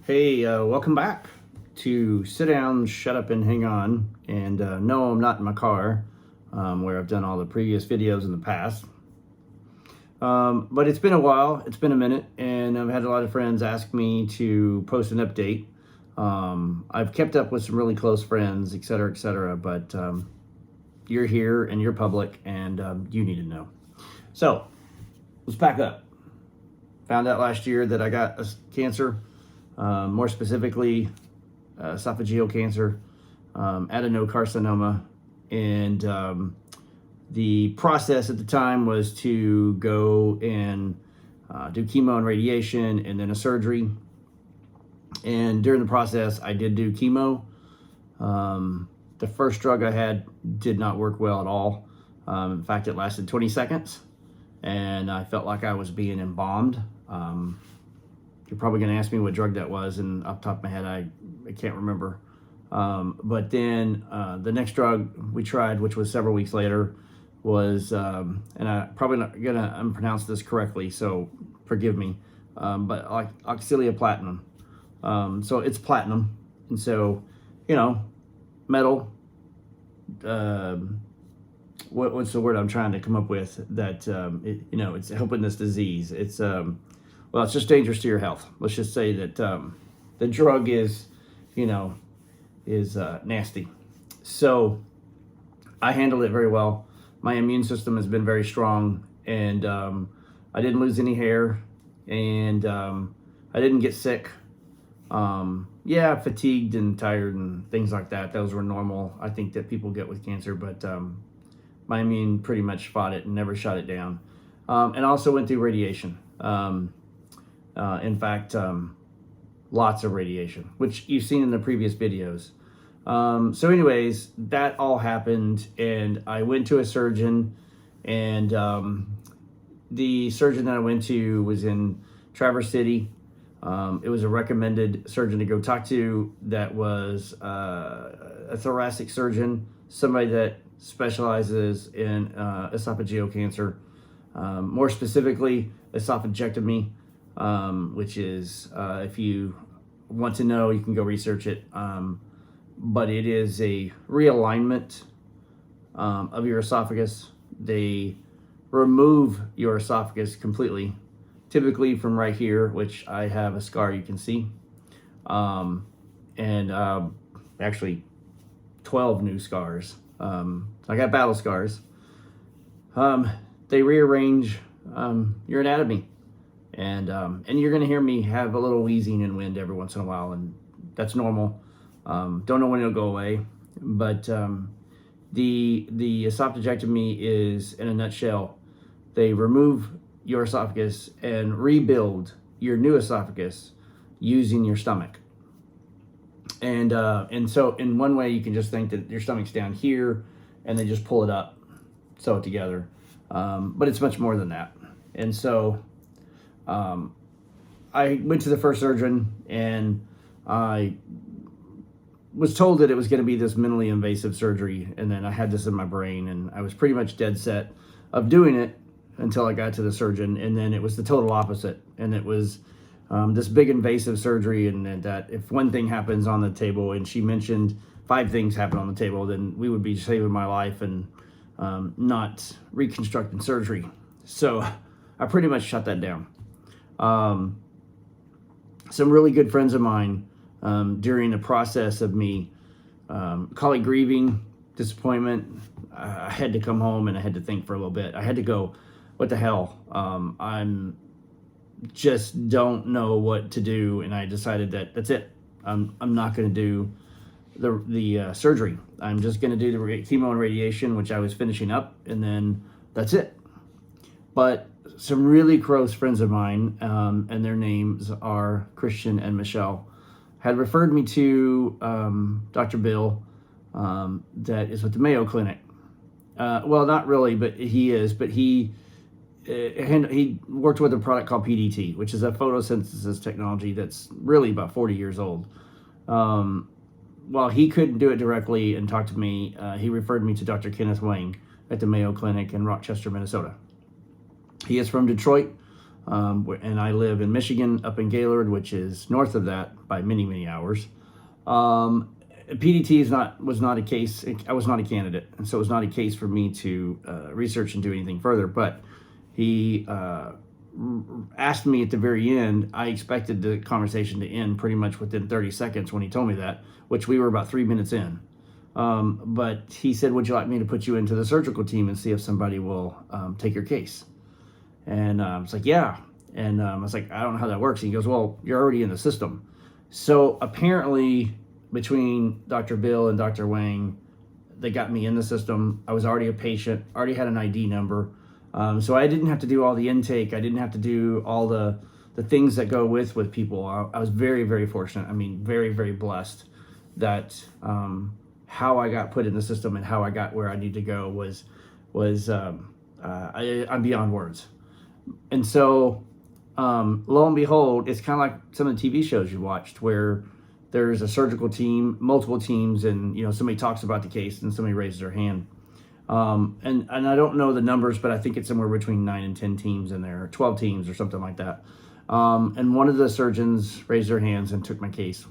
Hey, welcome back to Sit Down, Shut Up, and Hang On. And no, I'm not in my car where I've done all the previous videos in the past. But it's been a while, it's been a minute, and I've had a lot of friends ask me to post an update. I've kept up with some really close friends, etc., but you're here and you're public and you need to know. So let's back up. Found out last year that I got cancer. More specifically, esophageal cancer, adenocarcinoma, and the process at the time was to go and do chemo and radiation and then a surgery. And during the process, I did do chemo. The first drug I had did not work well at all. In fact, it lasted 20 seconds, and I felt like I was being embalmed. You're probably going to ask me what drug that was, and off the top of my head, I can't remember. But then the next drug we tried, which was several weeks later, was, and I'm probably not going to pronounce this correctly, so forgive me, but like Oxalia Platinum. So it's platinum, and so, metal, what's the word I'm trying to come up with that, it's helping this disease. Well, it's just dangerous to your health. Let's just say that the drug is nasty. So I handled it very well. My immune system has been very strong, and I didn't lose any hair, and I didn't get sick. Fatigued and tired and things like that. Those were normal, I think, that people get with cancer, but my immune pretty much fought it and never shot it down. And also went through radiation. In fact, lots of radiation, which you've seen in the previous videos. So anyways, that all happened, and I went to a surgeon, and the surgeon that I went to was in Traverse City. It was a recommended surgeon to go talk to that was a thoracic surgeon, somebody that specializes in esophageal cancer, more specifically esophagectomy. Which is, if you want to know, you can go research it. But it is a realignment of your esophagus. They remove your esophagus completely, typically from right here, which I have a scar you can see. Actually 12 new scars. I got battle scars. They rearrange your anatomy. And you're going to hear me have a little wheezing and wind every once in a while, and that's normal. Don't know when it'll go away, but the esophagectomy is, in a nutshell, they remove your esophagus and rebuild your new esophagus using your stomach. And so in one way, you can just think that your stomach's down here, and they just pull it up, sew it together. But it's much more than that. And so I went to the first surgeon, and I was told that it was going to be this minimally invasive surgery, and then I had this in my brain, and I was pretty much dead set of doing it until I got to the surgeon, and then it was the total opposite, and it was this big invasive surgery, and that if one thing happens on the table, and she mentioned 5 things happen on the table, then we would be saving my life and not reconstructing surgery. So I pretty much shut that down. Some really good friends of mine, during the process of me, call it grieving, disappointment, I had to come home and I had to think for a little bit. I had to go, what the hell? I'm just don't know what to do. And I decided that that's it. I'm not going to do the surgery. I'm just going to do the chemo and radiation, which I was finishing up, and then that's it. But some really close friends of mine, and their names are Christian and Michelle, had referred me to Dr. Bill, that is with the Mayo Clinic. Well, not really, but he is. But he worked with a product called PDT, which is a photosynthesis technology that's really about 40 years old. While he couldn't do it directly and talk to me, he referred me to Dr. Kenneth Wang at the Mayo Clinic in Rochester, Minnesota. He is from Detroit. and I live in Michigan, up in Gaylord, which is north of that by many, many hours. PDT was not a case. I was not a candidate, and so it was not a case for me to research and do anything further. But he asked me at the very end. I expected the conversation to end pretty much within 30 seconds when he told me that, which we were about 3 minutes in. But he said, "Would you like me to put you into the surgical team and see if somebody will take your case?" And I was like, "Yeah." And I was like, "I don't know how that works." And he goes, "Well, you're already in the system." So apparently, between Dr. Bill and Dr. Wang, they got me in the system. I was already a patient, already had an ID number. So I didn't have to do all the intake. I didn't have to do all the things that go with people. I was very, very fortunate. I mean, very, very blessed that how I got put in the system and how I got where I need to go was I'm beyond words. And so lo and behold, it's kind of like some of the TV shows you watched where there's a surgical team, multiple teams, and somebody talks about the case and somebody raises their hand. And I don't know the numbers, but I think it's somewhere between 9 and 10 teams in there, 12 teams or something like that. And one of the surgeons raised their hands and took my case.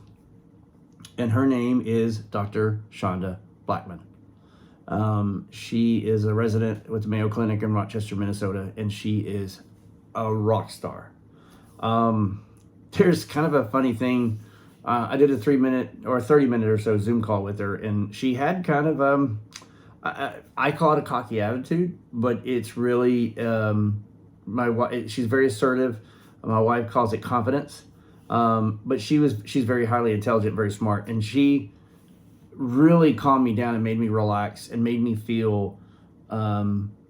And her name is Dr. Shonda Blackman. She is a resident with the Mayo Clinic in Rochester, Minnesota, and she is a rock star. There's kind of a funny thing. I did a 3-minute or 30-minute or so Zoom call with her, and she had kind of I call it a cocky attitude, but it's really my wife. She's very assertive. My wife calls it confidence. But she's very highly intelligent, very smart, and she really calmed me down and made me relax and made me feel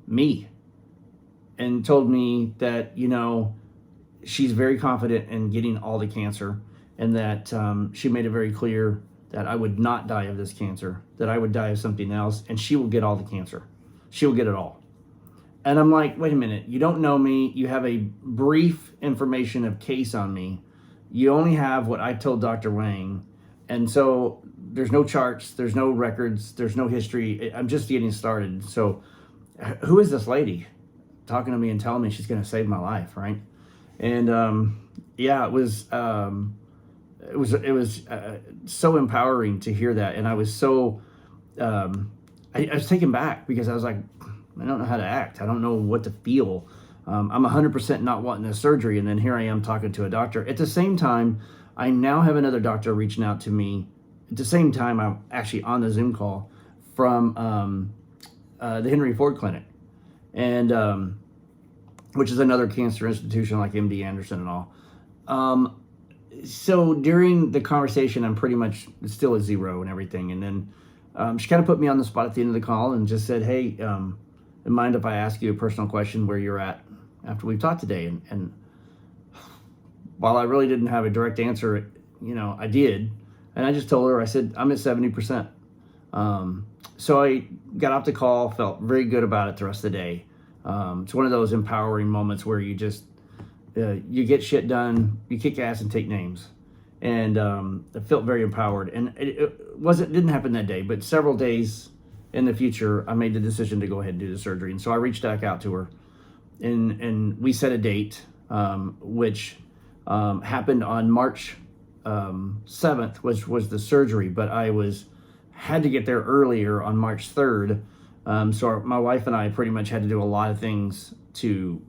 me, and told me that she's very confident in getting all the cancer, and that she made it very clear that I would not die of this cancer, that I would die of something else, and she will get all the cancer. She will get it all. And I'm like, wait a minute, you don't know me. You have a brief information of case on me. You only have what I told Dr. Wang. And so there's no charts, there's no records, there's no history. I'm just getting started. So who is this lady talking to me and telling me she's going to save my life, right? And yeah, it was so empowering to hear that. And I was so, I was taken back because I was like, I don't know how to act. I don't know what to feel. I'm 100% not wanting a surgery. And then here I am talking to a doctor. At the same time, I now have another doctor reaching out to me. At the same time, I'm actually on the Zoom call from the Henry Ford Clinic, and which is another cancer institution like MD Anderson and all. So during the conversation, I'm pretty much still at zero and everything. And then she kind of put me on the spot at the end of the call and just said, "Hey, mind if I ask you a personal question where you're at after we've talked today?" And while I really didn't have a direct answer, I did. And I just told her, I said, I'm at 70%. So I got off the call, felt very good about it the rest of the day. It's one of those empowering moments where you just, you get shit done, you kick ass and take names. And I felt very empowered. And it didn't happen that day, but several days in the future, I made the decision to go ahead and do the surgery. And so I reached back out to her, and we set a date, which happened on March 7th, which was the surgery, but I had to get there earlier on March 3rd. So my wife and I pretty much had to do a lot of things to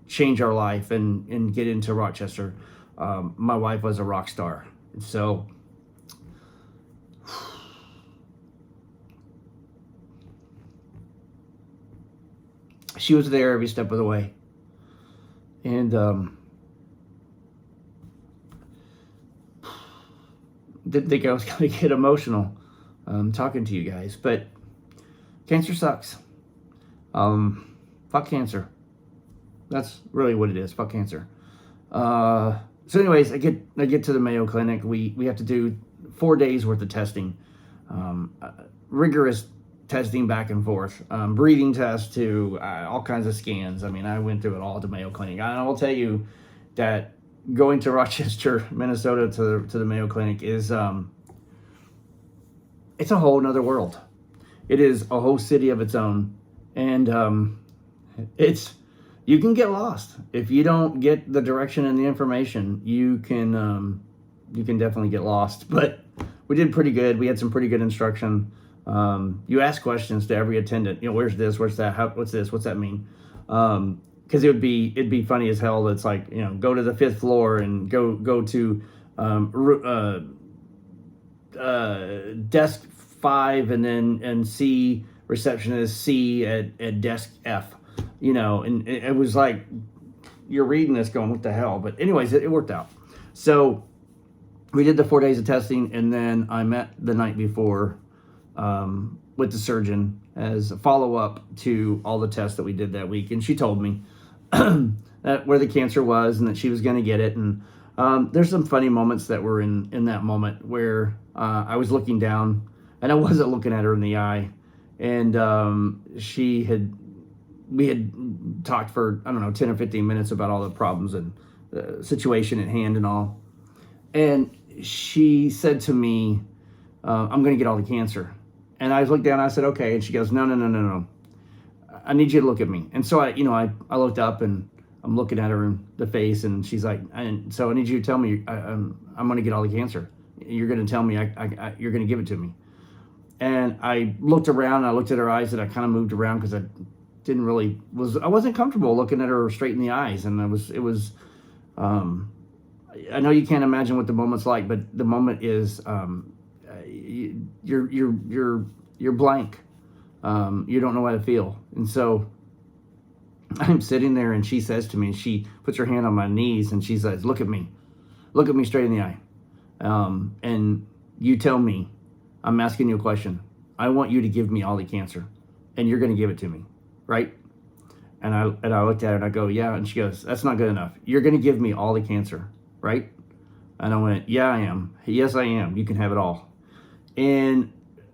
change our life and get into Rochester. My wife was a rock star. So she was there every step of the way. And didn't think I was going to get emotional talking to you guys, but cancer sucks. Fuck cancer. That's really what it is. Fuck cancer. So anyways, I get to the Mayo Clinic. We have to do 4 days worth of testing, rigorous testing back and forth, breathing tests to all kinds of scans. I mean, I went through it all at the Mayo Clinic. And I will tell you that going to Rochester, Minnesota to the Mayo Clinic is it's a whole nother world. It is a whole city of its own, and it's you can get lost if you don't get the direction and the information. You can definitely get lost. But we did pretty good. We had some pretty good instruction. You ask questions to every attendant. Where's this? Where's that? What's this? What's that mean? Because it'd be funny as hell. It's like, go to the 5th floor and go to desk 5 and see receptionist C at desk F. And it was like, you're reading this going, what the hell? But anyways, it worked out. So we did the 4 days of testing, and then I met the night before with the surgeon as a follow-up to all the tests that we did that week. And she told me that where the cancer was and that she was going to get it. And there's some funny moments that were in that moment where I was looking down and I wasn't looking at her in the eye. And we had talked for, 10 or 15 minutes about all the problems and the situation at hand and all. And she said to me, I'm going to get all the cancer. And I looked down and I said, okay. And she goes, no. I need you to look at me. And so I looked up and I'm looking at her in the face, and she's like, so I need you to tell me I'm going to get all the cancer. You're going to tell me you're going to give it to me. And I looked around and I looked at her eyes, and I kind of moved around because I wasn't comfortable looking at her straight in the eyes. And I know you can't imagine what the moment's like, but the moment is, you're blank. You don't know how to feel. And so I'm sitting there, and she says to me, she puts her hand on my knees and she says, look at me straight in the eye. And you tell me, I'm asking you a question. I want you to give me all the cancer, and you're going to give it to me, right? And I looked at her and I go, yeah. And she goes, that's not good enough. You're going to give me all the cancer, right? And I went, yeah, I am. Yes, I am. You can have it all. And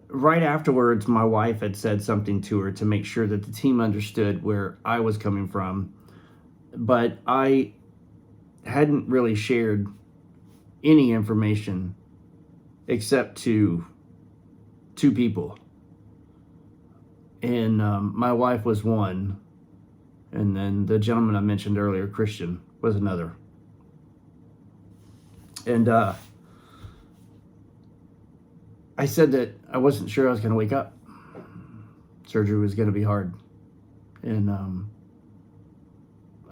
right afterwards, my wife had said something to her to make sure that the team understood where I was coming from. But I hadn't really shared any information except to 2 people. And my wife was one. And then the gentleman I mentioned earlier, Christian, was another. And I said that I wasn't sure I was going to wake up. Surgery was going to be hard. And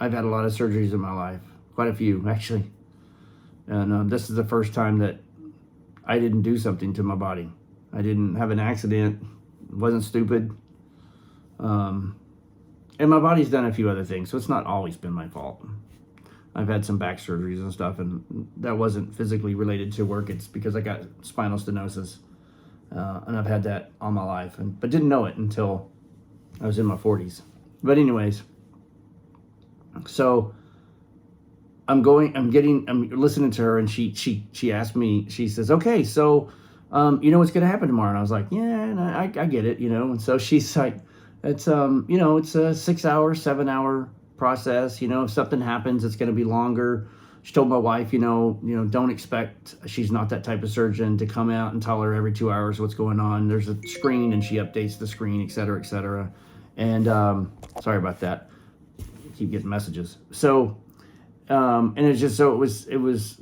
I've had a lot of surgeries in my life, quite a few actually. And this is the first time that I didn't do something to my body. I didn't have an accident, wasn't stupid. And my body's done a few other things, so it's not always been my fault. I've had some back surgeries and stuff, and that wasn't physically related to work. It's because I got spinal stenosis. And I've had that all my life, but didn't know it until I was in my 40s. But anyways, so I'm listening to her, and she asked me, she says, okay, so, what's going to happen tomorrow? And I was like, yeah, and I get it, And so she's like, it's, it's a 6-hour, 7-hour process. If something happens, it's going to be longer. She told my wife, don't expect, she's not that type of surgeon to come out and tell her every 2 hours what's going on. There's a screen, and she updates the screen, et cetera, et cetera. And sorry about that. I keep getting messages. So, and it's just, so it was,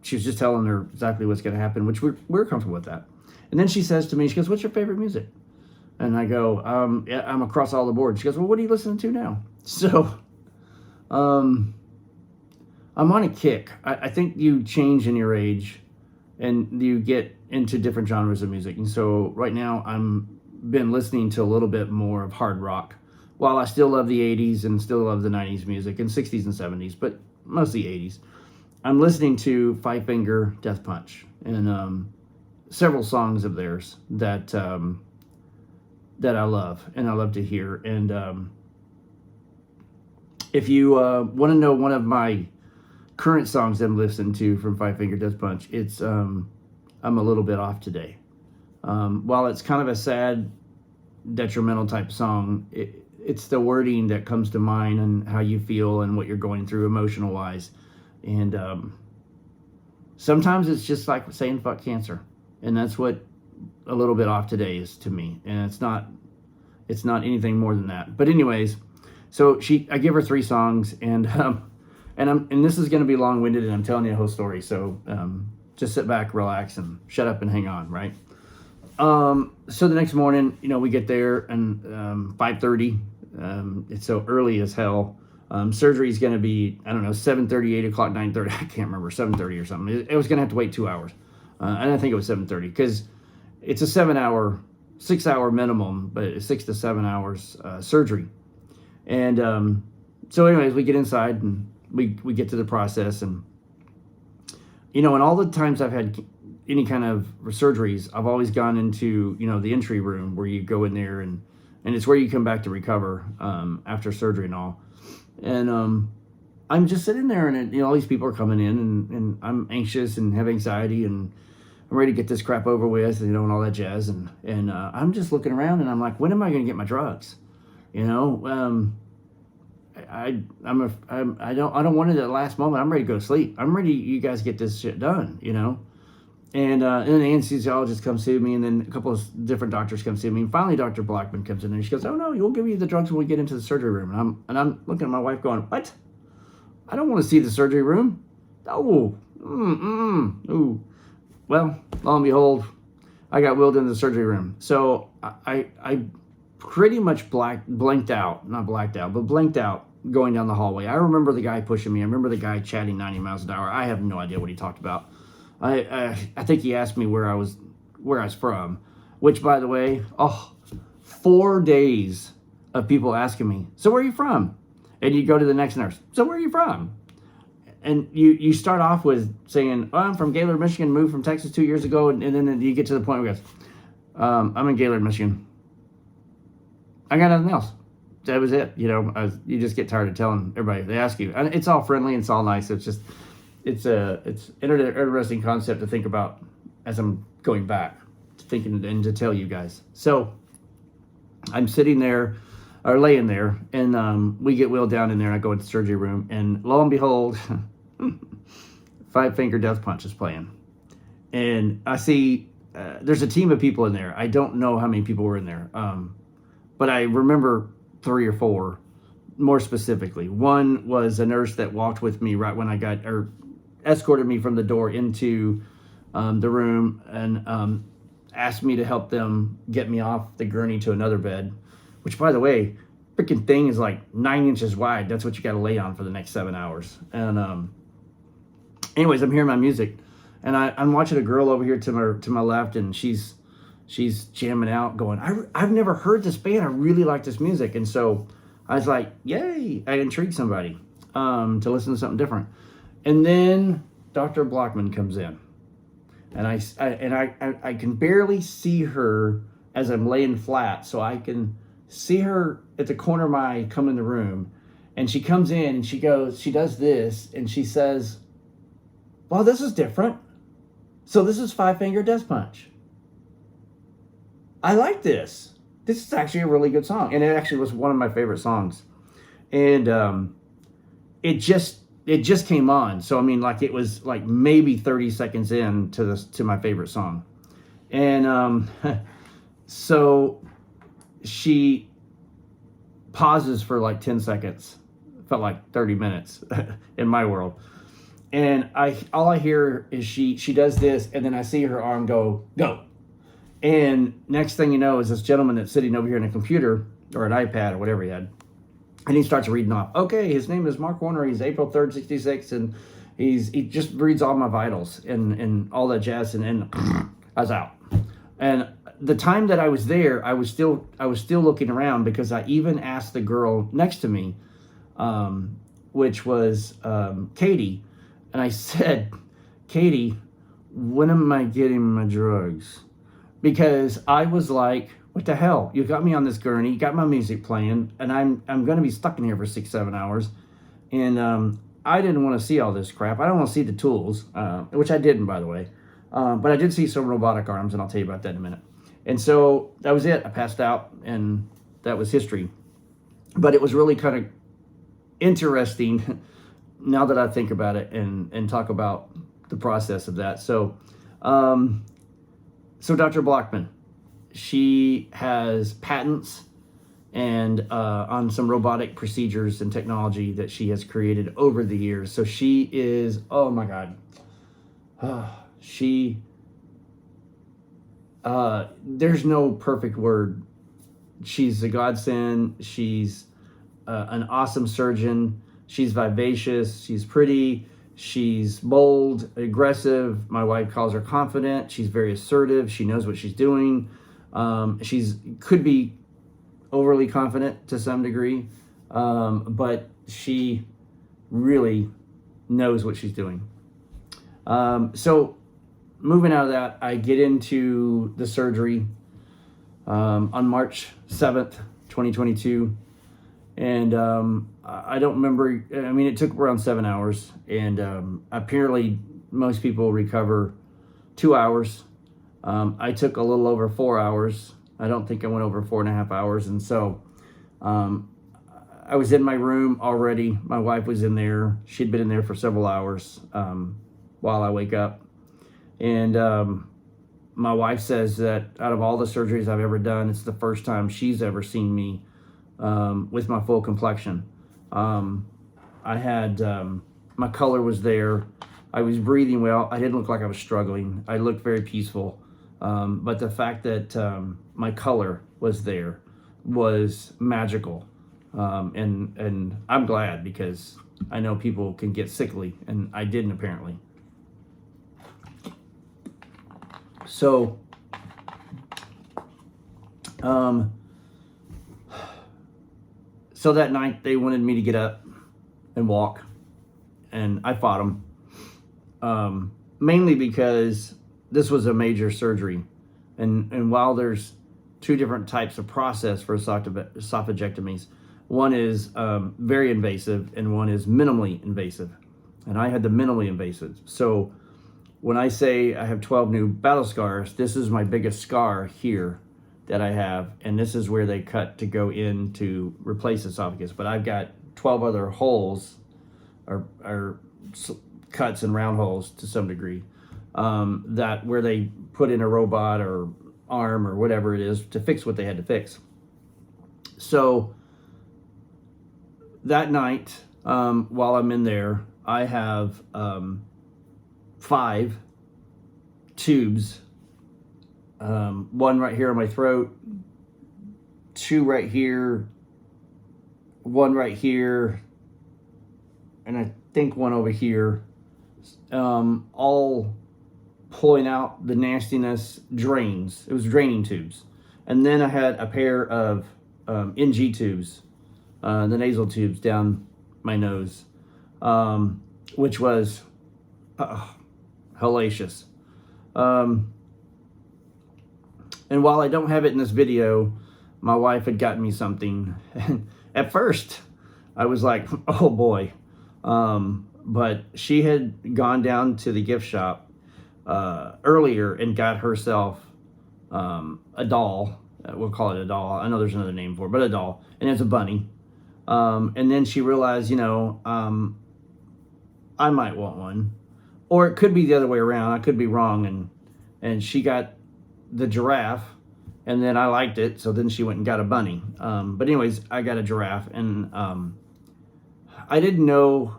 she was just telling her exactly what's going to happen, which we're comfortable with that. And then she says to me, she goes, what's your favorite music? And I go, yeah, I'm across all the board. She goes, well, what are you listening to now? So, I'm on a kick. I think you change in your age and you get into different genres of music. And so right now I'm been listening to a little bit more of hard rock, while I still love the 80s and still love the 90s music and 60s and 70s, but mostly 80s. I'm listening to Five Finger Death Punch and several songs of theirs that I love and I love to hear. And if you want to know one of my current songs I'm listening to from Five Finger Death Punch, it's I'm a Little Bit Off Today. While it's kind of a sad, detrimental type song, it's the wording that comes to mind and how you feel and what you're going through emotional wise. And sometimes it's just like saying fuck cancer, and that's what A Little Bit Off Today is to me. And it's not anything more than that. But anyways, So I give her 3 songs, and this is going to be long-winded, and I'm telling you a whole story. So just sit back, relax, and shut up and hang on, right? So the next morning, we get there, and 5:30. It's so early as hell. Surgery is going to be, I don't know, 7:30, 8 o'clock, 9:30. I can't remember, 7:30 or something. It was going to have to wait 2 hours. And I think it was 7:30 because it's a 6-hour minimum, but it's 6 to 7 hours surgery. And so anyways, we get inside and we get to the process. And, and all the times I've had any kind of surgeries, I've always gone into, the entry room where you go in there and it's where you come back to recover after surgery and all. And I'm just sitting there, and all these people are coming in, and I'm anxious and have anxiety, and I'm ready to get this crap over with, and all that jazz. And I'm just looking around, and I'm like, when am I going to get my drugs? I don't want it at the last moment. I'm ready to go to sleep. I'm ready. You guys get this shit done, And then the anesthesiologist comes see me, and then a couple of different doctors come see me. And finally, Dr. Blackman comes in, and she goes, "Oh no, we'll give you the drugs when we get into the surgery room." And I'm looking at my wife, going, "What? I don't want to see the surgery room. Oh, ooh." Well, lo and behold, I got wheeled into the surgery room. So I pretty much blanked out going down the hallway. I remember the guy pushing me. I remember the guy chatting 90 miles an hour. I have no idea what he talked about. I think he asked me where I was from, which, by the way, 4 days of people asking me, "So where are you from?" And you go to the next nurse, "So where are you from?" And you start off with saying, "Oh, I'm from Gaylord, Michigan, moved from Texas 2 years ago," and then you get to the point where it goes, "I'm in Gaylord, Michigan. I got nothing else." That was it. You just get tired of telling everybody. They ask you, and it's all friendly and it's all nice. It's just, it's interesting concept to think about as I'm going back, thinking and to tell you guys. So I'm sitting there, or laying there, and we get wheeled down in there, and I go into the surgery room, and lo and behold, Five Finger Death Punch is playing. And I see there's a team of people in there. I don't know how many people were in there, but I remember 3 or 4 more specifically. One was a nurse that walked with me right when escorted me from the door into the room, and asked me to help them get me off the gurney to another bed, which, by the way, freaking thing is like 9 inches wide. That's what you got to lay on for the next 7 hours. And anyways, I'm hearing my music, and I'm watching a girl over here to my left, and she's jamming out, going, I've never heard this band. I really like this music. And so I was like, yay, I intrigued somebody to listen to something different. And then Dr. Blackman comes in, and I can barely see her as I'm laying flat, so I can see her at the corner of my eye come in the room, and she comes in, and she does this, and she says, "Well, this is different. So this is Five Finger Death Punch. I like this. This is actually a really good song." And it actually was one of my favorite songs. And it just came on. So I mean, like, it was like maybe 30 seconds in to my favorite song. And so she pauses for like 10 seconds. Felt like 30 minutes in my world. And all I hear is she does this, and then I see her arm go. And next thing you know is this gentleman that's sitting over here in a computer or an iPad or whatever he had. And he starts reading off. Okay, his name is Mark Warner. He's April 3rd, 66. And he just reads all my vitals and all that jazz. And I was out. And the time that I was there, I was still looking around, because I even asked the girl next to me, which was Katie. And I said, "Katie, when am I getting my drugs?" Because I was like, what the hell? You got me on this gurney, you got my music playing, and I'm going to be stuck in here for 6-7 hours. And I didn't want to see all this crap. I don't want to see the tools, which I didn't, by the way. But I did see some robotic arms, and I'll tell you about that in a minute. And so that was it. I passed out, and that was history. But it was really kind of interesting now that I think about it and talk about the process of that. So Dr. Blackman, she has patents and on some robotic procedures and technology that she has created over the years. So she is, oh my God, she, there's no perfect word. She's a godsend. She's an awesome surgeon. She's vivacious. She's pretty. She's bold, aggressive. My wife calls her confident. She's very assertive. She knows what she's doing. She's could be overly confident to some degree, but she really knows what she's doing. So moving out of that, I get into the surgery on March 7th, 2022. And I don't remember, I mean, it took around 7 hours. And apparently most people recover 2 hours. I took a little over 4 hours. I don't think I went over 4.5 hours. And so I was in my room already. My wife was in there. She'd been in there for several hours while I wake up. And my wife says that out of all the surgeries I've ever done, it's the first time she's ever seen me with my full complexion. I had, my color was there. I was breathing well. I didn't look like I was struggling. I looked very peaceful. But the fact that my color was there was magical. And I'm glad, because I know people can get sickly, and I didn't apparently. So, so that night they wanted me to get up and walk, and I fought them, mainly because this was a major surgery, and while there's two different types of process for esophagectomies, one is very invasive and one is minimally invasive, and I had the minimally invasive. So when I say I have 12 new battle scars, this is my biggest scar here that I have, and this is where they cut to go in to replace esophagus. But I've got 12 other holes, or cuts and round holes to some degree, that where they put in a robot or arm or whatever it is to fix what they had to fix. So that night, while I'm in there, I have 5 tubes, one right here on my throat, 2 right here, 1 right here, and I think 1 over here, all pulling out the nastiness drains. It was draining tubes. And then I had a pair of NG tubes, the nasal tubes down my nose, which was hellacious. And while I don't have it in this video, my wife had gotten me something. And at first, I was like, oh boy. But she had gone down to the gift shop earlier and got herself a doll. We'll call it a doll. I know there's another name for it, but a doll. And it's a bunny. And then she realized, I might want one. Or it could be the other way around. I could be wrong. And she got the giraffe, and then I liked it, so then she went and got a bunny. But anyways, I got a giraffe, and I didn't know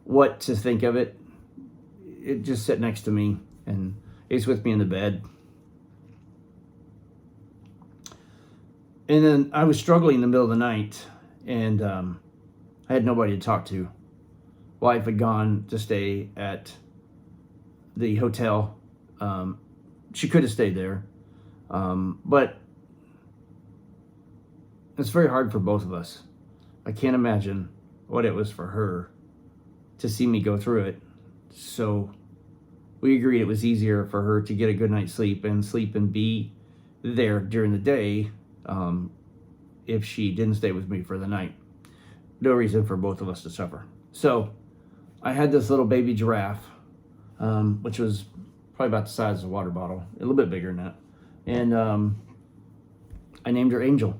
what to think of it. It just sat next to me, and it's with me in the bed. And then I was struggling in the middle of the night, and I had nobody to talk to. Wife had gone to stay at the hotel. She could have stayed there, but it's very hard for both of us. I can't imagine what it was for her to see me go through it. So we agreed it was easier for her to get a good night's sleep and be there during the day if she didn't stay with me for the night. No reason for both of us to suffer. So I had this little baby giraffe, which was probably about the size of a water bottle, a little bit bigger than that. And I named her Angel.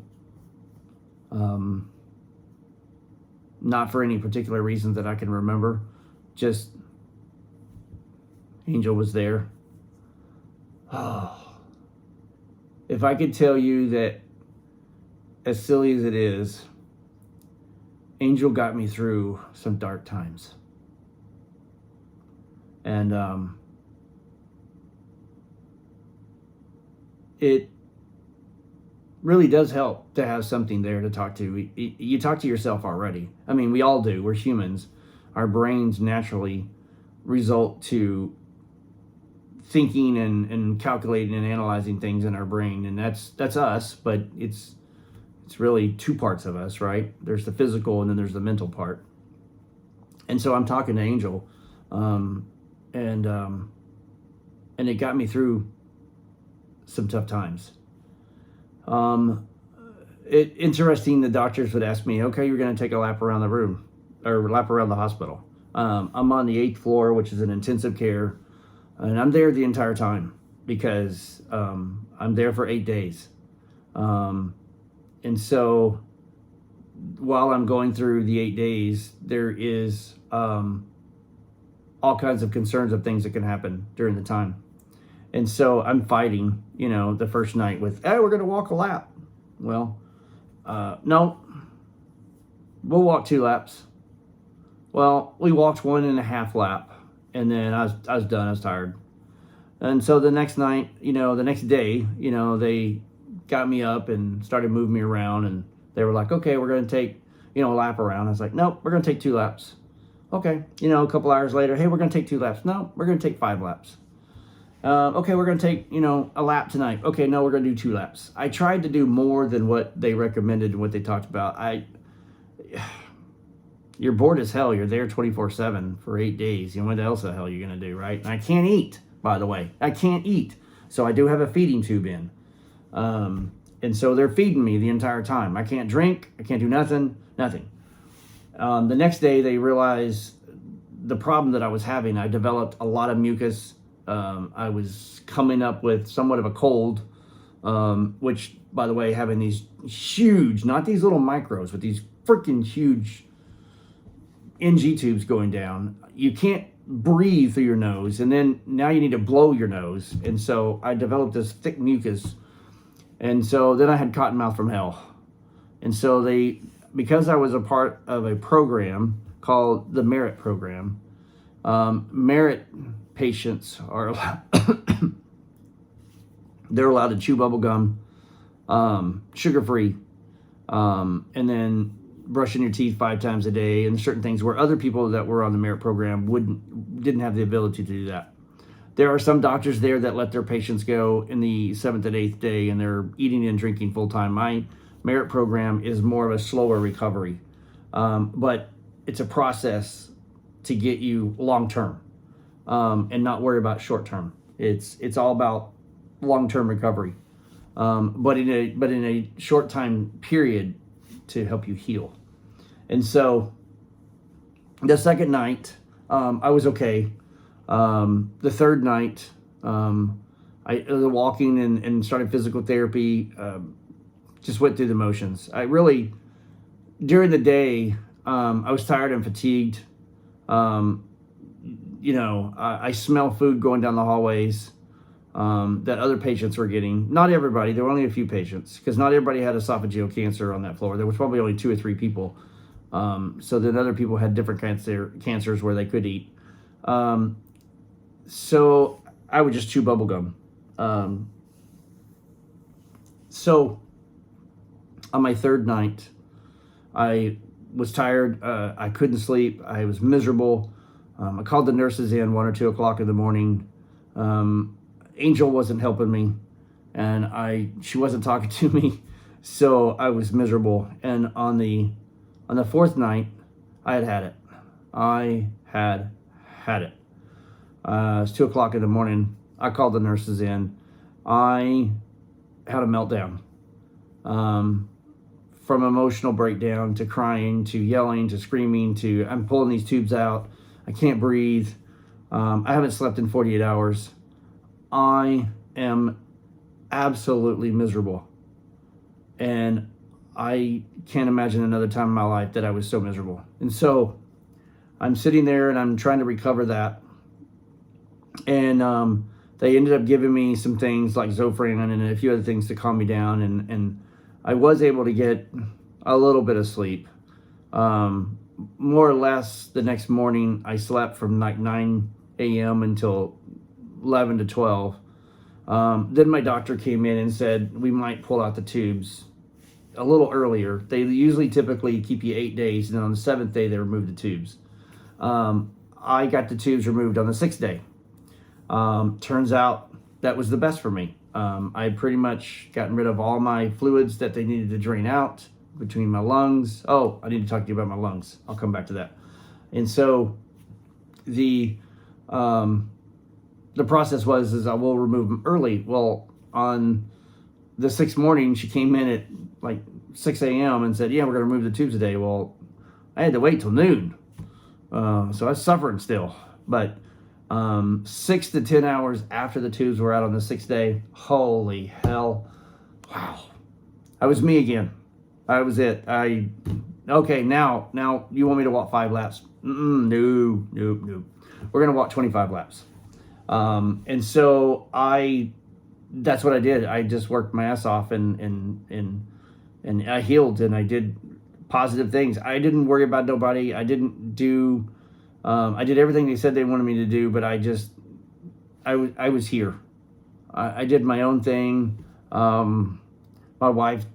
Not for any particular reasons that I can remember, just Angel was there. Oh, if I could tell you that as silly as it is, Angel got me through some dark times. And it really does help to have something there to talk to. You talk to yourself already. I mean, we all do. We're humans. Our brains naturally result to thinking and calculating and analyzing things in our brain, and that's us. But it's really two parts of us, right? There's the physical, and then there's the mental part. And so I'm talking to Angel, and it got me through some tough times. Interesting. The doctors would ask me, "Okay, you're going to take a lap around the room, or lap around the hospital." I'm on the 8th floor, which is an intensive care, and I'm there the entire time because I'm there for 8 days. And so while I'm going through the 8 days, there is all kinds of concerns of things that can happen during the time. And so I'm fighting, the first night with, "Hey, we're going to walk a lap." Well, no, we'll walk 2 laps. Well, we walked 1.5 lap, and then I was done. I was tired. And so the next night, the next day, they got me up and started moving me around, and they were like, "Okay, we're going to take, a lap around." I was like, "Nope, we're going to take 2 laps." Okay. A couple hours later, "Hey, we're going to take 2 laps." "No, we're going to take 5 laps." "Okay, we're going to take, a lap tonight." "Okay, no, we're going to do 2 laps." I tried to do more than what they recommended and what they talked about. You're bored as hell. You're there 24/7 for 8 days. What else the hell are you going to do, right? And I can't eat, by the way. I can't eat. So I do have a feeding tube in. And so they're feeding me the entire time. I can't drink. I can't do nothing. The next day, they realized the problem that I was having. I developed a lot of mucus. I was coming up with somewhat of a cold, which, by the way, having these huge, not these little micros, but these freaking huge NG tubes going down. You can't breathe through your nose, and then now you need to blow your nose. And so I developed this thick mucus. And so then I had cotton mouth from hell. And so because I was a part of a program called the Merit Program, Merit patients are they're allowed to chew bubble gum, sugar-free, and then brushing your teeth 5 times a day, and certain things where other people that were on the Merit Program didn't have the ability to do that. There are some doctors there that let their patients go in the 7th and 8th day, and they're eating and drinking full time. My Merit Program is more of a slower recovery, but it's a process to get you long term, and not worry about short term. It's all about long term recovery, but in a short time period to help you heal. And so the second night, I was okay. The third night, I was walking and started physical therapy, just went through the motions. During the day, I was tired and fatigued. I smell food going down the hallways that other patients were getting. Not everybody. There were only a few patients, because not everybody had esophageal cancer on that floor. There was probably only 2 or 3 people. So then other people had different cancers where they could eat. So I would just chew bubble gum. So on my third night, I was tired. I couldn't sleep. I was miserable. I called the nurses in 1 or 2 o'clock in the morning. Angel wasn't helping me, and she wasn't talking to me, so I was miserable. And on the 4th night, I had it. I had it. It was 2 o'clock in the morning. I called the nurses in. I had a meltdown. From emotional breakdown to crying to yelling to screaming to I'm pulling these tubes out. I can't breathe. I haven't slept in 48 hours. I am absolutely miserable. And I can't imagine another time in my life that I was so miserable. And so I'm sitting there and I'm trying to recover that. And they ended up giving me some things like Zofran and a few other things to calm me down. And I was able to get a little bit of sleep. More or less the next morning, I slept from like 9 a.m. until 11 to 12. Then my doctor came in and said, we might pull out the tubes a little earlier. They usually typically keep you 8 days, and on the 7th day, they remove the tubes. I got the tubes removed on the 6th day. Turns out that was the best for me. I had pretty much gotten rid of all my fluids that they needed to drain out between my lungs. Oh, I need to talk to you about my lungs. I'll come back to that. And so the process is I will remove them early. Well, on the 6th morning, she came in at like 6 a.m. and said, yeah, we're going to remove the tubes today. Well, I had to wait till noon. So I was suffering still. But 6 to 10 hours after the tubes were out on the 6th day, holy hell. Wow. I was me again. I was it. Okay, now you want me to walk 5 laps? No. We're going to walk 25 laps. And so that's what I did. I just worked my ass off and I healed, and I did positive things. I didn't worry about nobody. I didn't do, I did everything they said they wanted me to do, but I was here. I did my own thing. My wife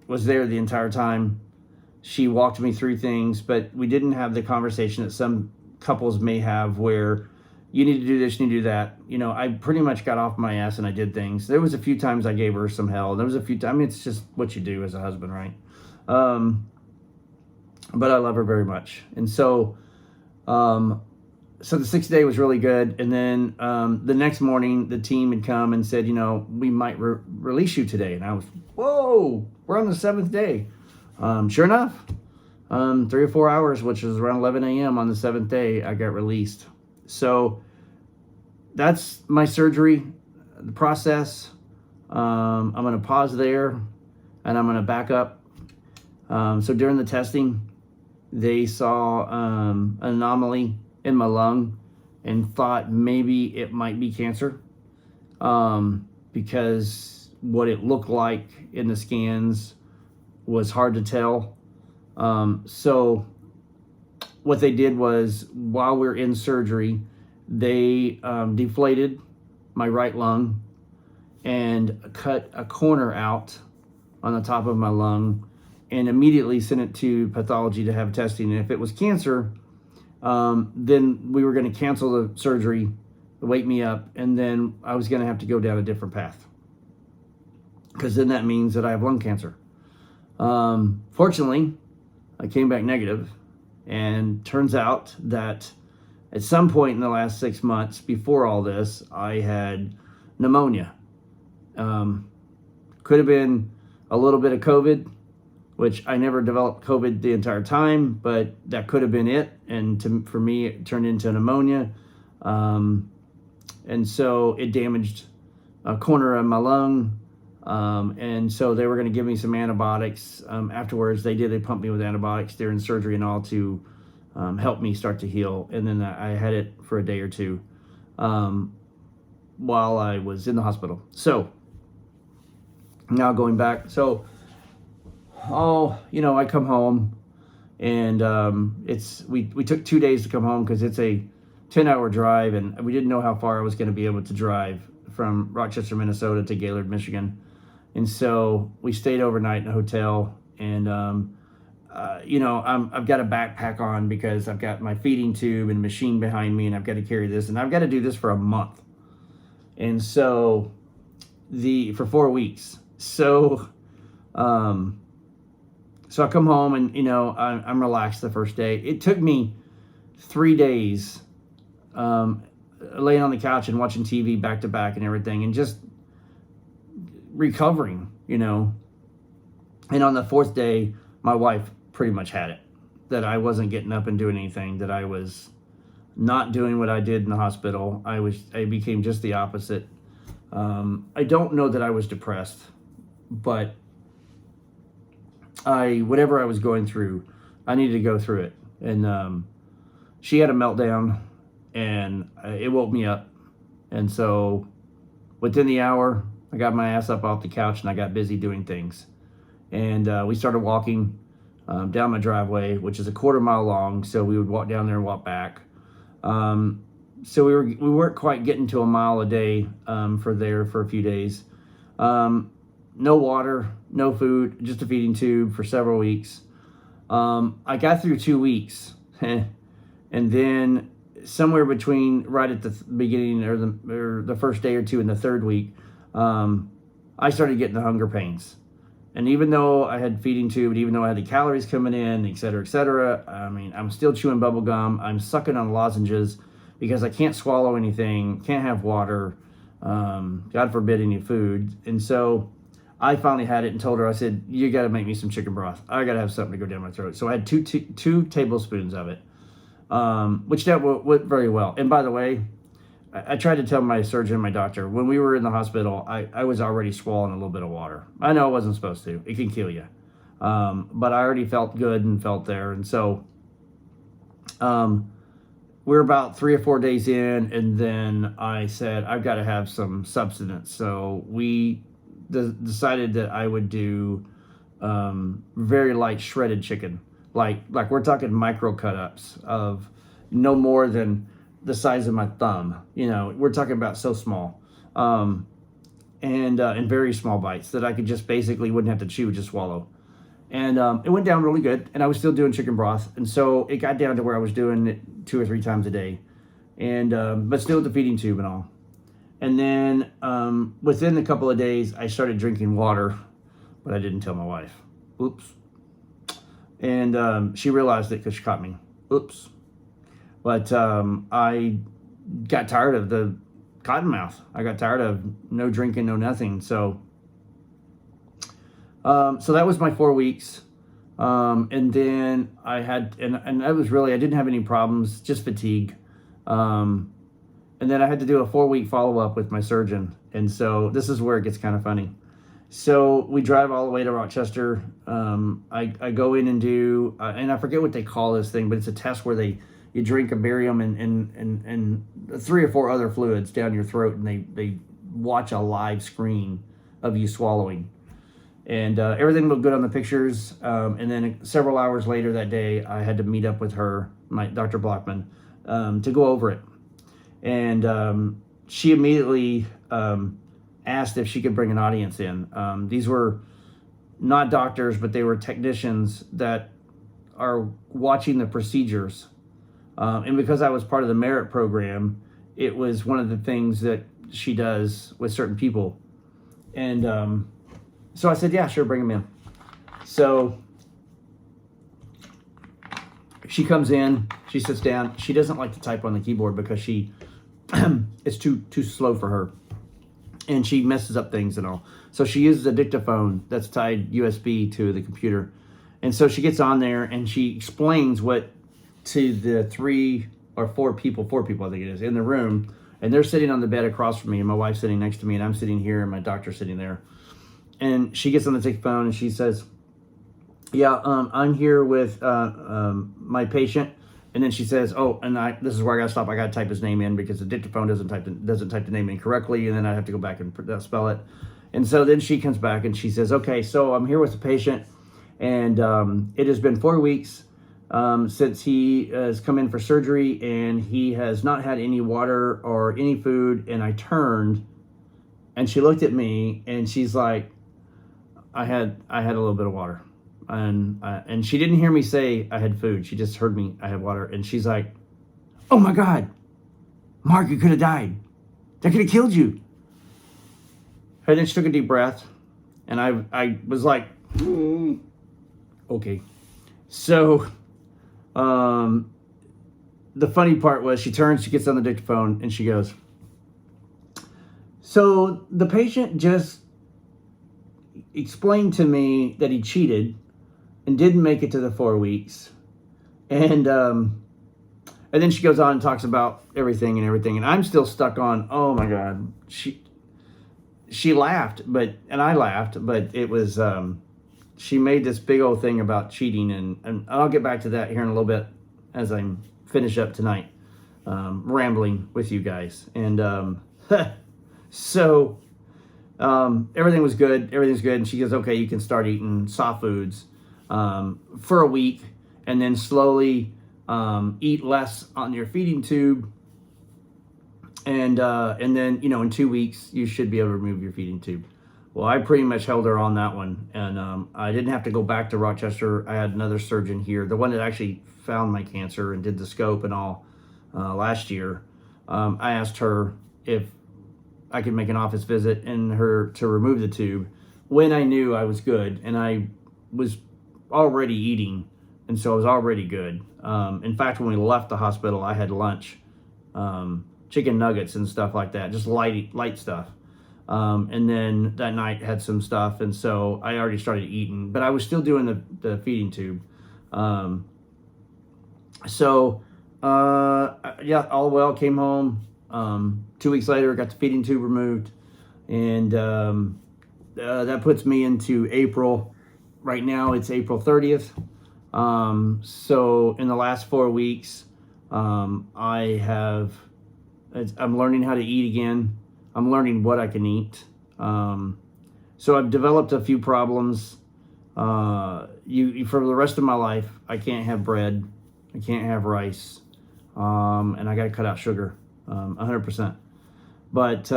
was there the entire time. She walked me through things, but we didn't have the conversation that some couples may have where you need to do this, you need to do that. You know, I pretty much got off my ass and I did things. There was a few times I gave her some hell. There was a few times, I mean, it's just what you do as a husband, right? But I love her very much. And so, so the 6th day was really good. And then the next morning, the team had come and said, you know, we might release you today. And I was, whoa, we're on the 7th day. Sure enough, 3 or 4 hours, which was around 11 a.m. on the 7th day, I got released. So that's my surgery, the process. I'm going to pause there and I'm going to back up. So during the testing, they saw an anomaly in my lung and thought maybe it might be cancer, because what it looked like in the scans was hard to tell. So what they did was, while we're in surgery, they deflated my right lung and cut a corner out on the top of my lung and immediately sent it to pathology to have testing. And if it was cancer, then we were going to cancel the surgery, wake me up, and then I was going to have to go down a different path, because then that means that I have lung cancer. Fortunately, I came back negative, and turns out that at some point in the last 6 months before all this, I had pneumonia. Could have been a little bit of COVID, which I never developed COVID the entire time, but that could have been it. And for me, it turned into pneumonia. And so it damaged a corner of my lung. And so they were going to give me some antibiotics. Afterwards, they pumped me with antibiotics during surgery and all to help me start to heal. And then I had it for a day or two while I was in the hospital. So now going back. So, I come home, and we took 2 days to come home because it's a 10-hour drive, and we didn't know how far I was going to be able to drive from Rochester, Minnesota to Gaylord, Michigan. And so we stayed overnight in a hotel, and I've got a backpack on because I've got my feeding tube and machine behind me, and I've got to carry this, and I've got to do this for a month. And so for 4 weeks. So I come home, and I'm relaxed the first day. It took me 3 days laying on the couch and watching TV back to back and everything, and just recovering, And on the 4th day, my wife pretty much had it, that I wasn't getting up and doing anything, that I was not doing what I did in the hospital. I became just the opposite. I don't know that I was depressed, but whatever I was going through, I needed to go through it. And she had a meltdown, and it woke me up. And so within the hour, I got my ass up off the couch and I got busy doing things. And we started walking down my driveway, which is a quarter-mile long. So we would walk down there and walk back. So we weren't quite getting to a mile a day for a few days. No water, no food, just a feeding tube for several weeks. I got through 2 weeks, and then somewhere between right at the beginning or the first day or two in the third week, I started getting the hunger pains. And even though I had feeding tube, and even though I had the calories coming in, et cetera, I mean, I'm still chewing bubble gum. I'm sucking on lozenges because I can't swallow anything, can't have water, God forbid any food. And so I finally had it and told her, I said, you got to make me some chicken broth. I got to have something to go down my throat. So I had two tablespoons of it, which that went very well. And by the way, I tried to tell my surgeon, my doctor, when we were in the hospital, I was already swallowing a little bit of water. I know I wasn't supposed to. It can kill you. But I already felt good and felt there. And so we're about 3 or 4 days in, and then I said, I've got to have some substance. So we decided that I would do very light shredded chicken. Like we're talking micro cut-ups of no more than the size of my thumb. You know, we're talking about so small. And very small bites that I could just basically wouldn't have to chew, just swallow. And it went down really good, and I was still doing chicken broth. And so it got down to where I was doing it 2 or 3 times a day, and but still with the feeding tube and all. And then within a couple of days, I started drinking water, but I didn't tell my wife. Oops. And she realized it because she caught me. Oops. But I got tired of the cotton mouth. I got tired of no drinking, no nothing. So that was my 4 weeks. And then I had, and that was really, I didn't have any problems, just fatigue. And then I had to do a 4-week follow-up with my surgeon. And so this is where it gets kind of funny. So we drive all the way to Rochester. I go in and do, and I forget what they call this thing, but it's a test where you drink a barium and 3 or 4 other fluids down your throat, and they watch a live screen of you swallowing. And everything looked good on the pictures. And then several hours later that day, I had to meet up with her, my Dr. Blockman, to go over it. And she immediately asked if she could bring an audience in. These were not doctors, but they were technicians that are watching the procedures. And because I was part of the merit program, it was one of the things that she does with certain people. And so I said, yeah, sure, bring them in. So she comes in, she sits down. She doesn't like to type on the keyboard because it's too slow for her. And she messes up things and all. So she uses a dictaphone that's tied USB to the computer. And so she gets on there and she explains what to the 3 or 4 people I think it is, in the room. And they're sitting on the bed across from me, and my wife's sitting next to me, and I'm sitting here, and my doctor's sitting there. And she gets on the dictaphone and she says, yeah, I'm here with my patient. And then she says, oh, and this is where I got to stop. I got to type his name in because the dictaphone doesn't type the name in correctly, and then I have to go back and spell it. And so then she comes back and she says, okay, so I'm here with the patient, and it has been 4 weeks since he has come in for surgery, and he has not had any water or any food. And I turned, and she looked at me, and she's like, I had a little bit of water. And she didn't hear me say I had food. She just heard me, I had water. And she's like, oh my God, Mark, you could have died. That could have killed you. And then she took a deep breath. And I was like, okay. So the funny part was she turns, she gets on the dictaphone, and she goes, so the patient just explained to me that he cheated and didn't make it to the 4 weeks. And then she goes on and talks about everything. And I'm still stuck on, oh my God. She laughed, and I laughed, but it was, she made this big old thing about cheating. And I'll get back to that here in a little bit as I finish up tonight, rambling with you guys. And so everything was good. Everything's good. And she goes, okay, you can start eating soft foods for a week, and then slowly eat less on your feeding tube. And then, you know, in 2 weeks, you should be able to remove your feeding tube. Well, I pretty much held her on that one. And I didn't have to go back to Rochester. I had another surgeon here, the one that actually found my cancer and did the scope and all last year. I asked her if I could make an office visit and her to remove the tube when I knew I was good. And I was already eating, and so I was already good. In fact, when we left the hospital, I had lunch. Chicken nuggets and stuff like that, just light stuff. And then that night had some stuff, and so I already started eating, but I was still doing the feeding tube. Yeah, all well, came home. 2 weeks later, got the feeding tube removed, and that puts me into April. Right now, it's April 30th. So in the last 4 weeks, I'm learning how to eat again. I'm learning what I can eat. So I've developed a few problems. For the rest of my life, I can't have bread. I can't have rice. And I got to cut out sugar, 100%. But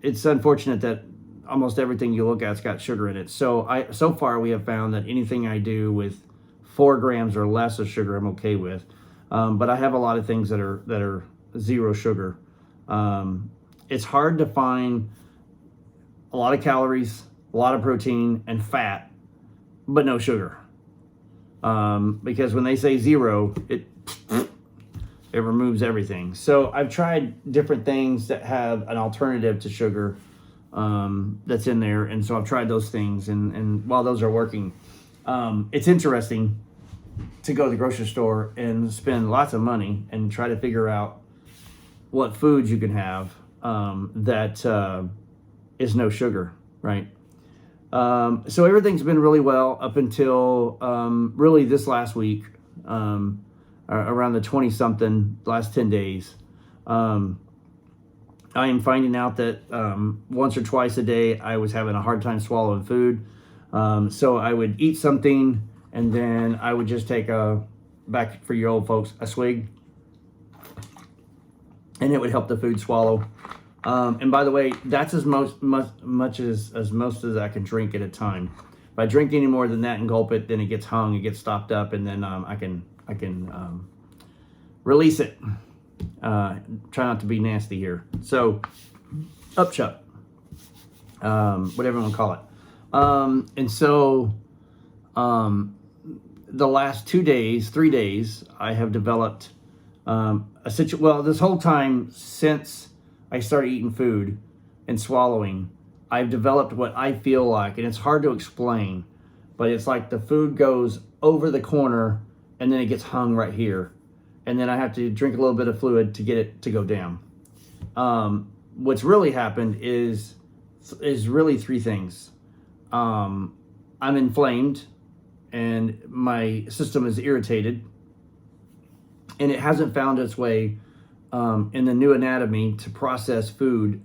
it's unfortunate that almost everything you look at's got sugar in it. So far we have found that anything I do with 4 grams or less of sugar, I'm okay with. But I have a lot of things that are zero sugar. It's hard to find a lot of calories, a lot of protein and fat, but no sugar. Because when they say zero, it removes everything. So I've tried different things that have an alternative to sugar that's in there. And so I've tried those things, and while those are working, it's interesting to go to the grocery store and spend lots of money and try to figure out what foods you can have that is no sugar, right? So everything's been really well up until really this last week, around the 20-something, last 10 days. I am finding out that once or twice a day I was having a hard time swallowing food. So I would eat something, and then I would just take back for your old folks, a swig, and it would help the food swallow. And by the way, that's as much as I can drink at a time. If I drink any more than that and gulp it, then it gets hung, it gets stopped up, and then I can release it. Try not to be nasty here. So, upchuck, whatever you want to call it. And so, the last 3 days, I have developed this whole time since I started eating food and swallowing, I've developed what I feel like, and it's hard to explain, but it's like the food goes over the corner and then it gets hung right here. And then I have to drink a little bit of fluid to get it to go down. What's really happened is really 3 things. I'm inflamed and my system is irritated, and it hasn't found its way in the new anatomy to process food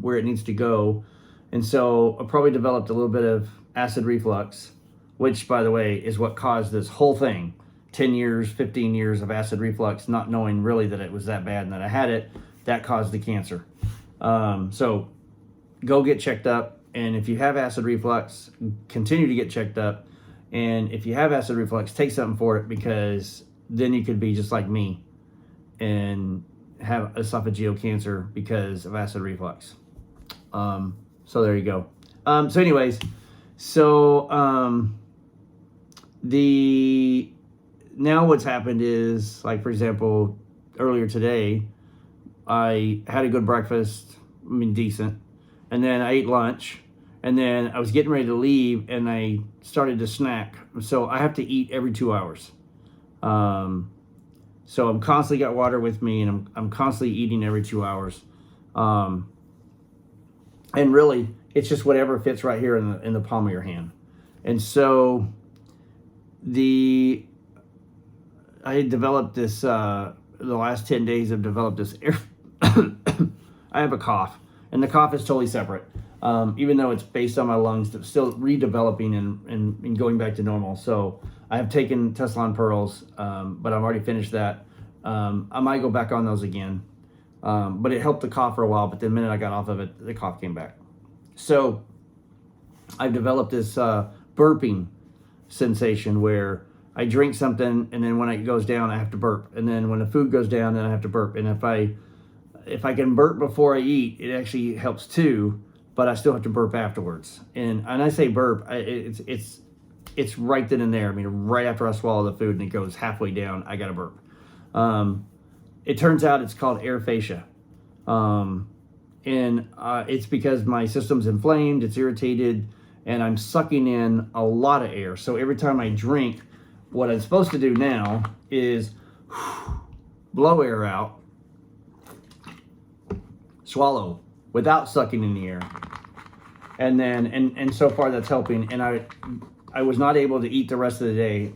where it needs to go. And so I probably developed a little bit of acid reflux, which, by the way, is what caused this whole thing. 10 years, 15 years of acid reflux, not knowing really that it was that bad and that I had it, that caused the cancer. So go get checked up. And if you have acid reflux, continue to get checked up. And if you have acid reflux, take something for it, because then you could be just like me and have esophageal cancer because of acid reflux. So there you go. So anyways, now what's happened is, like, for example, earlier today, I had a good breakfast, decent, and then I ate lunch, and then I was getting ready to leave, and I started to snack. So I have to eat every 2 hours. So I'm constantly got water with me, and I'm constantly eating every 2 hours. And really, it's just whatever fits right here in the palm of your hand. And so I developed this, the last 10 days I've developed this I have a cough, and the cough is totally separate. even though it's based on my lungs, it's still redeveloping and going back to normal. So I have taken Tessalon Pearls, but I've already finished that. I might go back on those again, but it helped the cough for a while. But the minute I got off of it, the cough came back. So I've developed this burping sensation where I drink something, and then when it goes down, I have to burp. And then when the food goes down, then I have to burp. And if I can burp before I eat, it actually helps too. But I still have to burp afterwards. And I say burp, it's right then and there. I mean, right after I swallow the food and it goes halfway down, I got to burp. It turns out it's called air fascia. It's because my system's inflamed, it's irritated, and I'm sucking in a lot of air. So every time I drink, what I'm supposed to do now is blow air out, swallow without sucking in the air. And then, and so far that's helping. And I was not able to eat the rest of the day.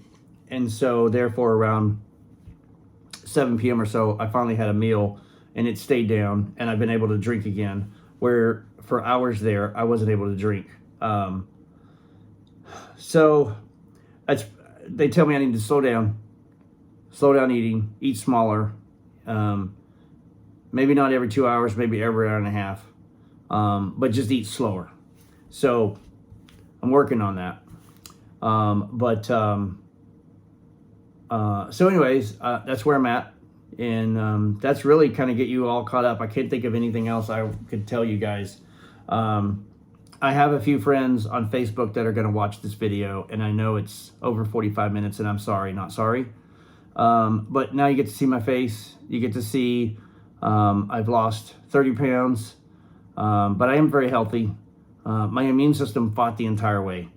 And so therefore around 7 p.m. or so, I finally had a meal and it stayed down and I've been able to drink again, where for hours there, I wasn't able to drink. So they tell me I need to slow down eating, eat smaller, maybe not every 2 hours, maybe every hour and a half, but just eat slower. So I'm working on that. So anyways, that's where I'm at. And that's really kind of get you all caught up. I can't think of anything else I could tell you guys. I have a few friends on Facebook that are going to watch this video, and I know it's over 45 minutes, and I'm sorry, not sorry. But now you get to see my face. You get to see I've lost 30 pounds, but I am very healthy. My immune system fought the entire way.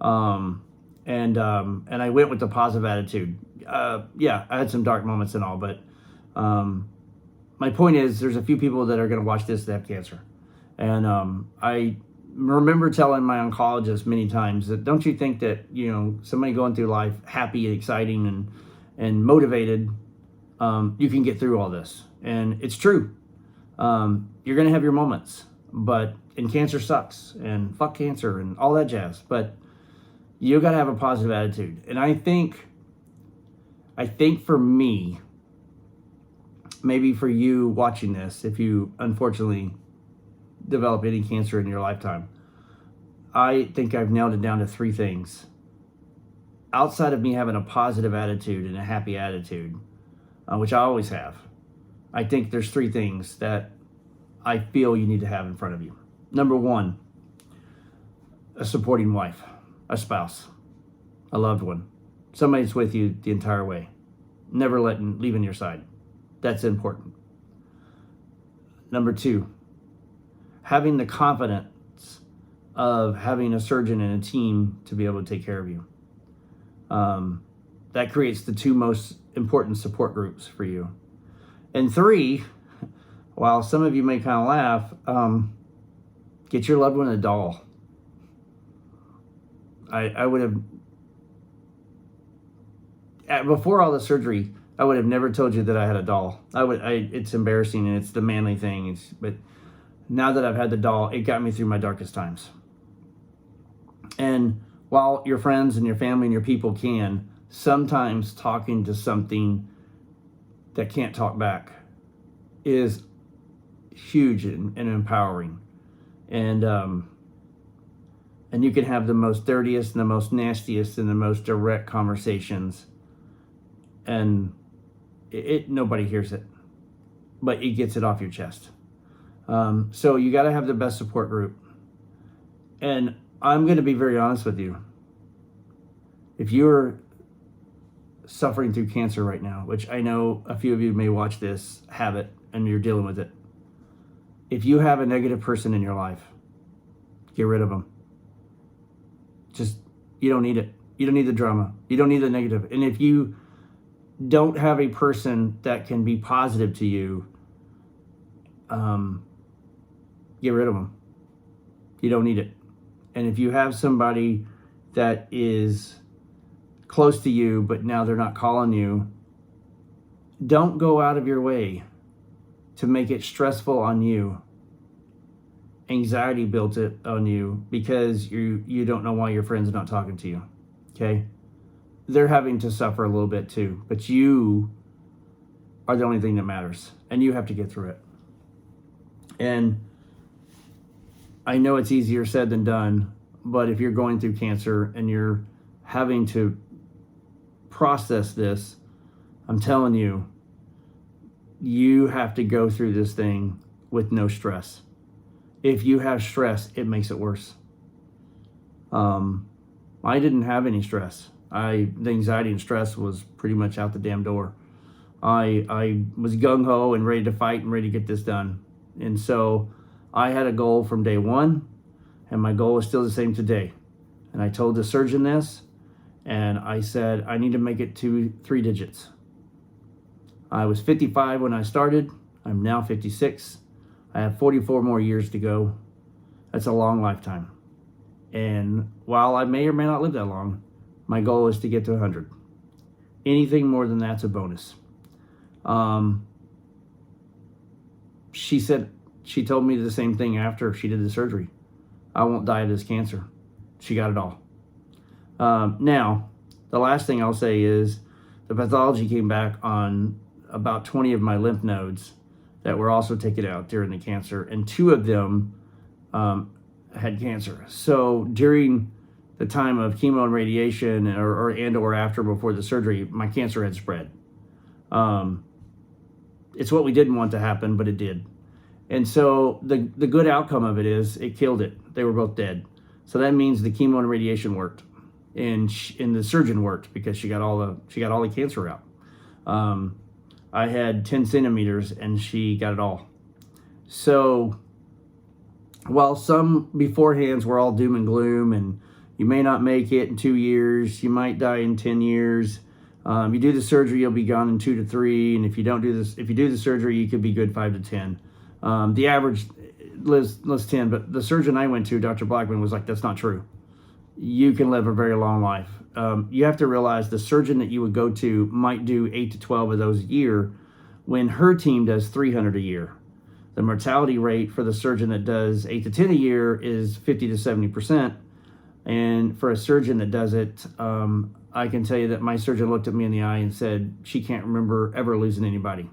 And I went with the positive attitude. Yeah, I had some dark moments and all, but my point is there's a few people that are going to watch this that have cancer. And I remember telling my oncologist many times that don't you think that, you know, somebody going through life happy, exciting, and motivated, you can get through all this. And it's true. You're going to have your moments, and cancer sucks, and fuck cancer and all that jazz. But you got to have a positive attitude. And I think for me, maybe for you watching this, if you unfortunately develop any cancer in your lifetime, I think I've nailed it down to 3 things. Outside of me having a positive attitude and a happy attitude, which I always have, I think there's 3 things that I feel you need to have in front of you. Number 1, a supporting wife, a spouse, a loved one, somebody that's with you the entire way, never leaving your side. That's important. Number 2, having the confidence of having a surgeon and a team to be able to take care of you. That creates the 2 most important support groups for you. And 3, while some of you may kind of laugh, get your loved one a doll. I would have, before all the surgery, I would have never told you that I had a doll. It's embarrassing and it's the manly thing. But now that I've had the doll, it got me through my darkest times. And while your friends and your family and your people can, sometimes talking to something that can't talk back is huge and empowering. And you can have the most dirtiest and the most nastiest and the most direct conversations, and nobody hears it, but it gets it off your chest. So you got to have the best support group. And I'm going to be very honest with you. If you're suffering through cancer right now, which I know a few of you may watch this, have it, and you're dealing with it. If you have a negative person in your life, get rid of them. You don't need it. You don't need the drama. You don't need the negative. And if you don't have a person that can be positive to you, get rid of them. You don't need it. And if you have somebody that is close to you, but now they're not calling you, don't go out of your way to make it stressful on you anxiety built it on you because you don't know why your friend's not talking to you. Okay? They're having to suffer a little bit too, but you are the only thing that matters, and you have to get through it. And I know it's easier said than done, but if you're going through cancer and you're having to process this, I'm telling you, you have to go through this thing with no stress. If you have stress, it makes it worse. I didn't have any stress. The anxiety and stress was pretty much out the damn door. I was gung-ho and ready to fight and ready to get this done. And so I had a goal from day one, and my goal is still the same today. And I told the surgeon this, and I said, I need to make it to 3 digits. I was 55 when I started. I'm now 56. I have 44 more years to go. That's a long lifetime. And while I may or may not live that long, my goal is to get to 100. Anything more than that's a bonus. She told me the same thing after she did the surgery. I won't die of this cancer. She got it all. Now, the last thing I'll say is the pathology came back on about 20 of my lymph nodes that were also taken out during the cancer, and 2 of them had cancer. So during the time of chemo and radiation or after before the surgery, my cancer had spread. It's what we didn't want to happen, but it did. And so the good outcome of it is it killed it. They were both dead. So that means the chemo and radiation worked, and the surgeon worked because she got all the cancer out. I had 10 centimeters and she got it all. So while some beforehands were all doom and gloom and you may not make it in 2 years, you might die in 10 years. You do the surgery, you'll be gone in 2 to 3. And if you do the surgery, you could be good 5 to 10. The average lives 10, but the surgeon I went to, Dr. Blackman, was like, that's not true. You can live a very long life. You have to realize the surgeon that you would go to might do 8 to 12 of those a year when her team does 300 a year. The mortality rate for the surgeon that does 8 to 10 a year is 50 to 70%. And for a surgeon that does it, I can tell you that my surgeon looked at me in the eye and said she can't remember ever losing anybody.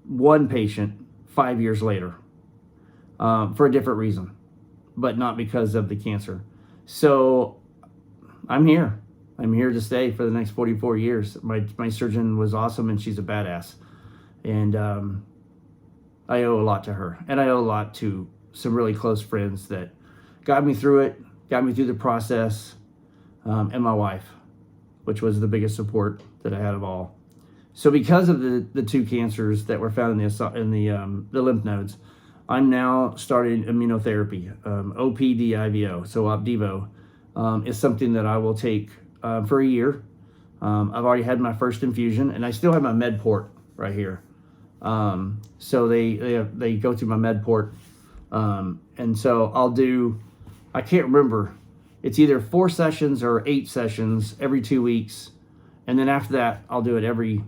One patient 5 years later, for a different reason, but not because of the cancer. So I'm here. I'm here to stay for the next 44 years. My surgeon was awesome, and she's a badass. And I owe a lot to her. And I owe a lot to some really close friends that got me through it, got me through the process, and my wife, which was the biggest support that I had of all. So because of the 2 cancers that were found in the lymph nodes, I'm now starting immunotherapy, OPDIVO. So Opdivo is something that I will take for a year. I've already had my first infusion, and I still have my med port right here. So they go through my med port, and so I can't remember. It's either 4 sessions or 8 sessions every 2 weeks, and then after that, I'll do it every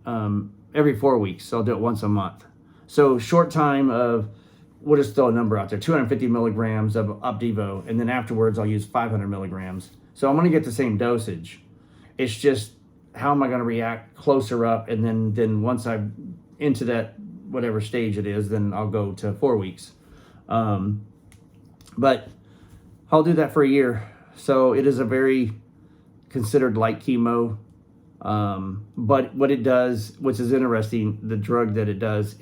4 weeks. So I'll do it once a month. So short time of, we'll just throw a number out there, 250 milligrams of Opdivo, and then afterwards I'll use 500 milligrams. So I'm going to get the same dosage. It's just how am I going to react closer up, and then once I'm into that whatever stage it is, then I'll go to 4 weeks. But I'll do that for a year. So it is a very considered light chemo. But what it does, which is interesting, the drug that it does,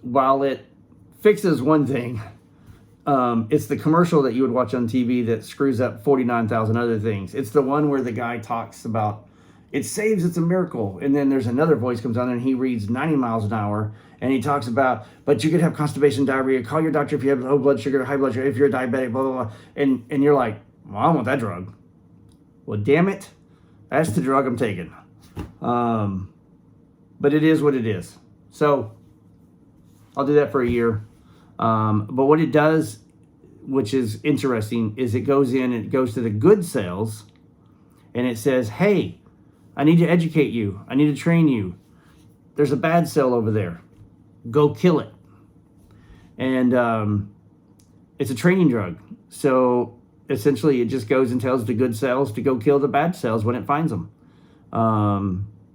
while it fixes one thing, it's the commercial that you would watch on TV that screws up 49,000 other things. It's the one where the guy talks about, it saves, it's a miracle. And then there's another voice comes on and he reads 90 miles an hour and he talks about, but you could have constipation, diarrhea, call your doctor if you have low blood sugar, high blood sugar, if you're a diabetic, blah, blah, blah. And you're like, well, I don't want that drug. Well, damn it. That's the drug I'm taking. But it is what it is. So I'll do that for a year. But what it does, which is interesting, is it goes in and it goes to the good cells and it says, hey, I need to educate you. I need to train you. There's a bad cell over there. Go kill it. And it's a training drug. So essentially, it just goes and tells the good cells to go kill the bad cells when it finds them.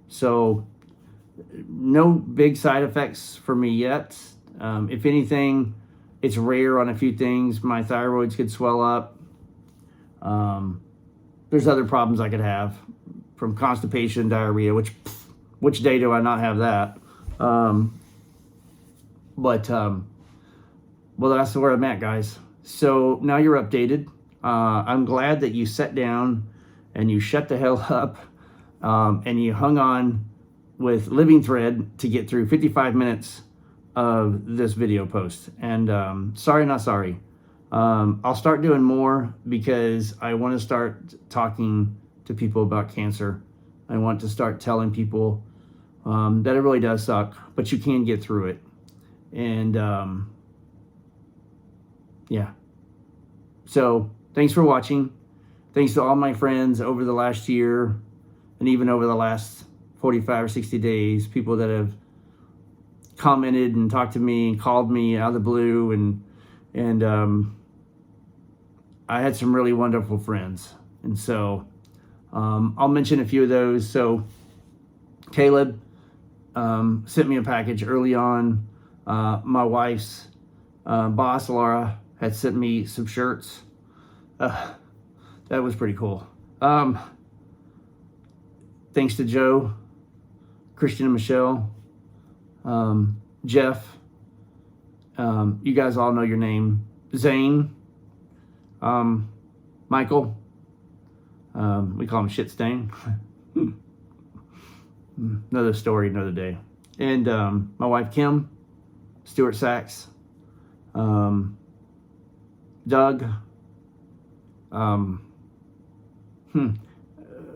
So no big side effects for me yet. If anything, it's rare on a few things. My thyroids could swell up. There's other problems I could have, from constipation, diarrhea, which day do I not have that? Well, that's where I'm at, guys. So now you're updated. I'm glad that you sat down and you shut the hell up, and you hung on with Living Thread to get through 55 minutes of this video post. And sorry, not sorry. I'll start doing more because I want to start talking to people about cancer. I want to start telling people that it really does suck, but you can get through it. And yeah. So thanks for watching. Thanks to all my friends over the last year and even over the last 45 or 60 days, people that have commented and talked to me and called me out of the blue, and I had some really wonderful friends. And so I'll mention a few of those. So Caleb sent me a package early on. My wife's boss, Laura, had sent me some shirts. That was pretty cool. Thanks to Joe, Christian and Michelle, Jeff, you guys all know your name, Zane, Michael, we call him Shit Stain. Another story, another day. And my wife Kim, Stuart Sachs, Doug,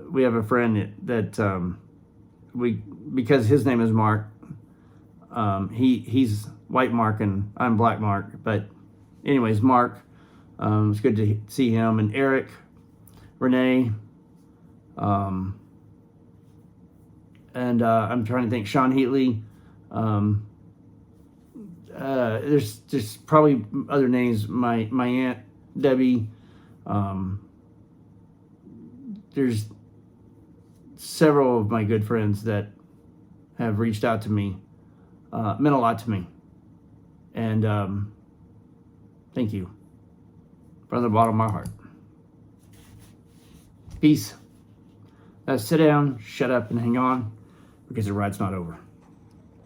we have a friend that because his name is Mark, he's white Mark and I'm black Mark, but anyways, Mark, it's good to see him. And Eric, Renee, and I'm trying to think, Sean Heatley, there's just probably other names, my aunt Debbie, there's several of my good friends that have reached out to me, meant a lot to me, and thank you from the bottom of my heart. Peace. Now sit down, shut up, and hang on, because the ride's not over.